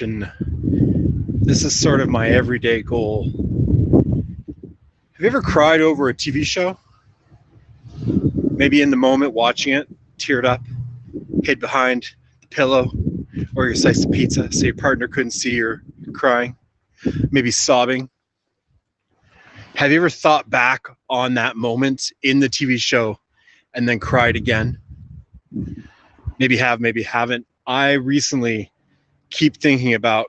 And this is sort of my everyday goal. Have you ever cried over a TV show? Maybe in the moment watching it, teared up, hid behind the pillow or your slice of pizza so your partner couldn't see you're crying, maybe sobbing. Have you ever thought back on that moment in the TV show and then cried again? Maybe have, maybe haven't. I recently keep thinking about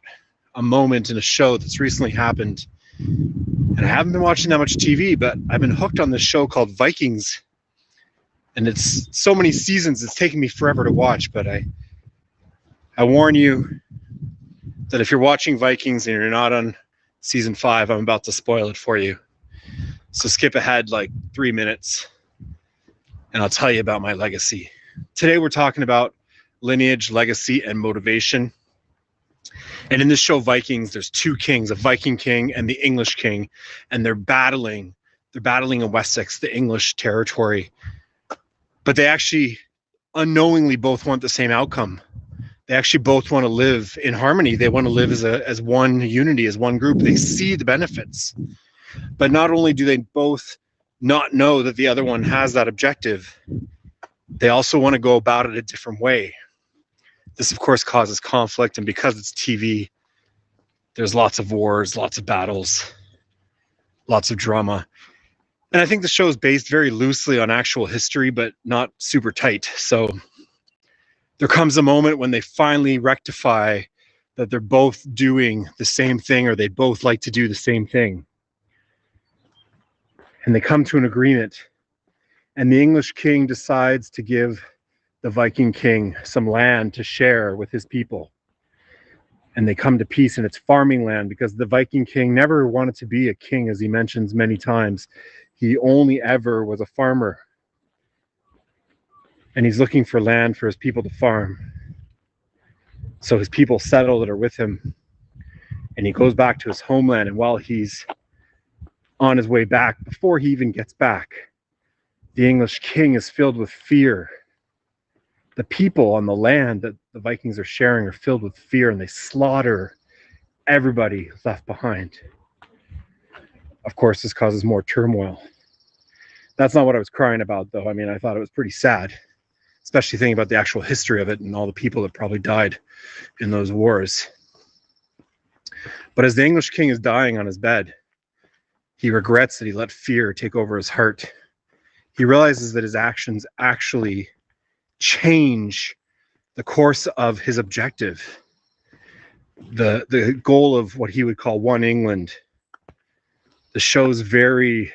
a moment in a show that's recently happened. And I haven't been watching that much TV, but I've been hooked on this show called Vikings. And it's so many seasons, it's taken me forever to watch, but I warn you that if you're watching Vikings and you're not on season 5, I'm about to spoil it for you. So skip ahead like 3 minutes and I'll tell you about my legacy. Today we're talking about lineage, legacy, and motivation. And in this show Vikings, there's 2 kings, a Viking king and the English king, and they're battling in Wessex, the English territory. But they actually unknowingly both want the same outcome. They actually both want to live in harmony. They want to live as one unity, as one group. They see the benefits. But not only do they both not know that the other one has that objective, they also want to go about it a different way. This, of course, causes conflict, and because it's TV, there's lots of wars, lots of battles, lots of drama. And I think the show is based very loosely on actual history, but not super tight. So there comes a moment when they finally rectify that they're both doing the same thing, or they both like to do the same thing. And they come to an agreement. And the English king decides to give the Viking king some land to share with his people. And they come to peace, and it's farming land, because the Viking king never wanted to be a king, as he mentions many times. He only ever was a farmer. And he's looking for land for his people to farm. So his people settle that are with him. And he goes back to his homeland. And while he's on his way back, before he even gets back, the English king is filled with fear. The people on the land that the Vikings are sharing are filled with fear, and they slaughter everybody left behind. Of course, this causes more turmoil. That's not what I was crying about, though. I mean, I thought it was pretty sad, especially thinking about the actual history of it and all the people that probably died in those wars. But as the English king is dying on his bed, he regrets that he let fear take over his heart. He realizes that his actions actually change the course of his objective, the goal of what he would call one England. The show's very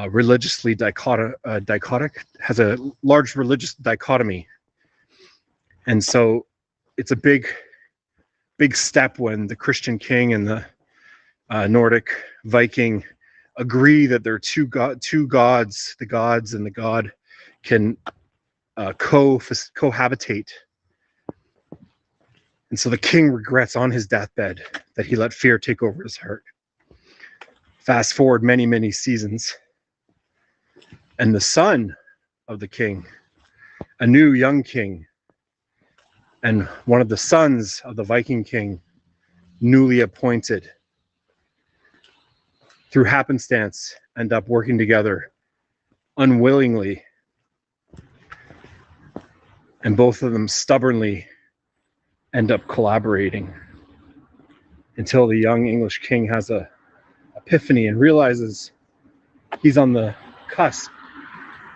religiously dichotic, has a large religious dichotomy. And so it's a big step when the Christian king and the Nordic Viking agree that there are two gods, the gods and the god can cohabitate. And so the king regrets on his deathbed that he let fear take over his heart. Fast forward many seasons, and the son of the king, a new young king, and one of the sons of the Viking king, newly appointed, through happenstance, end up working together unwillingly. And both of them stubbornly end up collaborating until the young English king has an epiphany and realizes he's on the cusp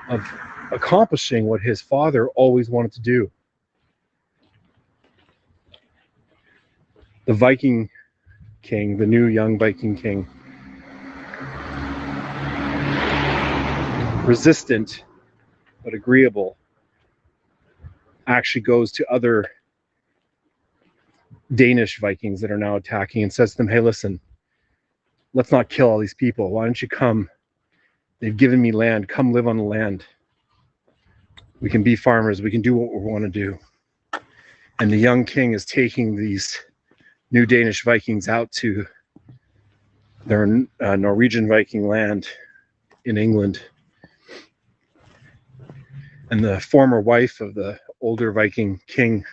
of accomplishing what his father always wanted to do. The Viking king, the new young Viking king, resistant but agreeable, actually goes to other Danish Vikings that are now attacking and says to them, hey, listen, let's not kill all these people. Why don't you come? They've given me land. Come live on the land. We can be farmers. We can do what we want to do. And the young king is taking these new Danish Vikings out to their Norwegian Viking land in England. And the former wife of the older Viking king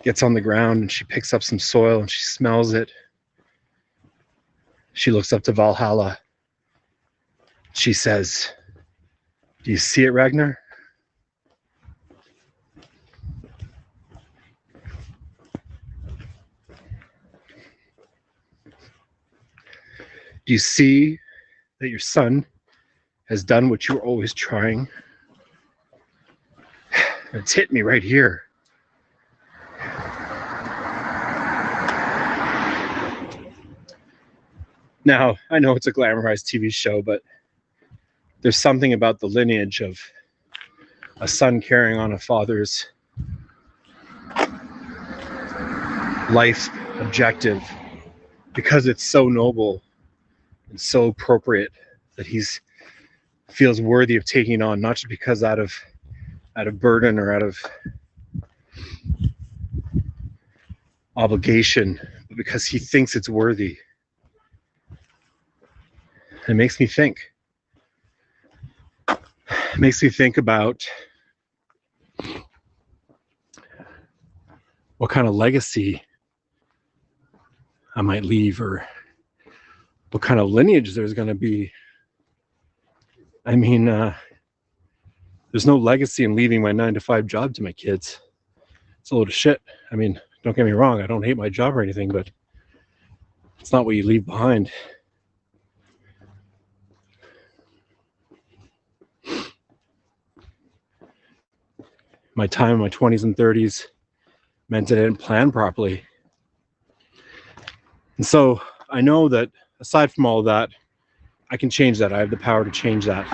gets on the ground and she picks up some soil and she smells it. She looks up to Valhalla. She says, "Do you see it, Ragnar?" Do you see that your son has done what you were always trying? It's hit me right here. Now, I know it's a glamorized TV show, but there's something about the lineage of a son carrying on a father's life objective, because it's so noble and so appropriate that he's feels worthy of taking on, not just because out of burden or out of obligation, but because he thinks it's worthy. It makes me think. It makes me think about what kind of legacy I might leave, or what kind of lineage there's going to be. I mean, there's no legacy in leaving my 9-to-5 job to my kids. It's a load of shit. I mean, don't get me wrong, I don't hate my job or anything, but it's not what you leave behind. My time in my 20s and 30s meant that I didn't plan properly. And so I know that aside from all of that, I can change that. I have the power to change that.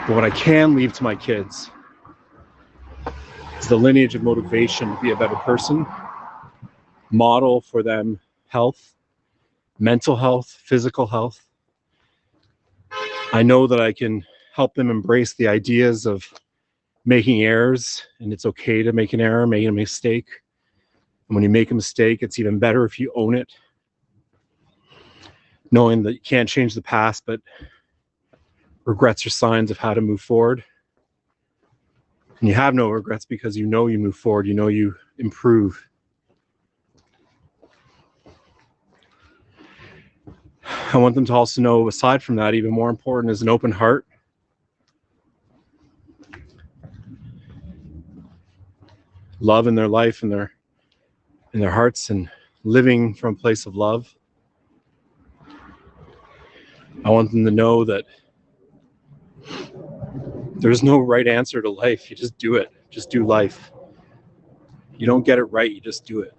But what I can leave to my kids is the lineage of motivation to be a better person, model for them health, mental health, physical health. I know that I can help them embrace the ideas of making errors, and it's okay to make an error, make a mistake. And when you make a mistake, it's even better if you own it. Knowing that you can't change the past, but regrets are signs of how to move forward. And you have no regrets because you know you move forward, you know you improve. I want them to also know, aside from that, even more important is an open heart. Love in their life and in their hearts, and living from a place of love. I want them to know that there's no right answer to life. You just do it. Just do life. You don't get it right, you just do it.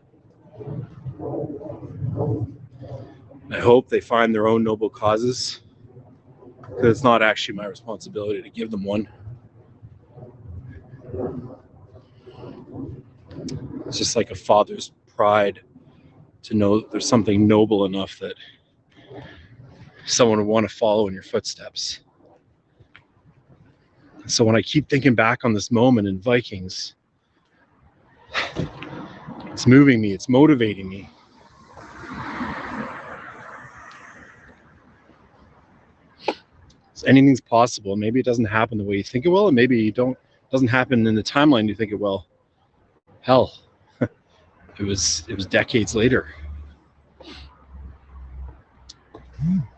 I hope they find their own noble causes, because it's not actually my responsibility to give them one. It's just like a father's pride to know that there's something noble enough that someone would want to follow in your footsteps. So when I keep thinking back on this moment in Vikings, it's moving me, it's motivating me. So anything's possible. Maybe it doesn't happen the way you think it will, and maybe it doesn't happen in the timeline you think it will. Hell, it was decades later.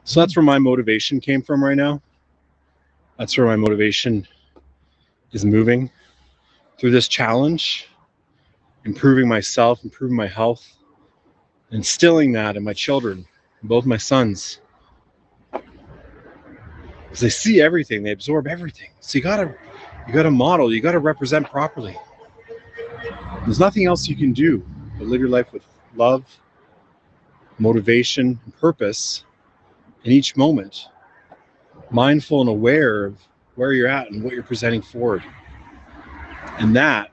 So that's where my motivation came from right now. That's where my motivation is moving through this challenge, improving myself, improving my health, instilling that in my children, both my sons. Because they see everything, they absorb everything. So you gotta model, you gotta represent properly. There's nothing else you can do but live your life with love, motivation, and purpose in each moment, mindful and aware of where you're at and what you're presenting forward. And that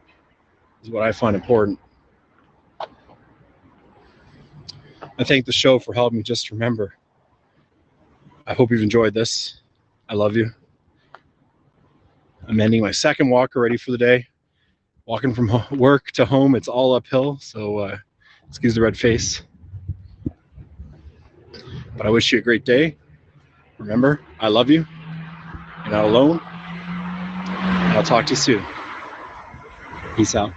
is what I find important. I thank the show for helping me just remember. I hope you've enjoyed this. I love you. I'm ending my second walk already for the day. Walking from work to home, it's all uphill, so excuse the red face. But I wish you a great day. Remember, I love you. You're not alone. And I'll talk to you soon. Peace out.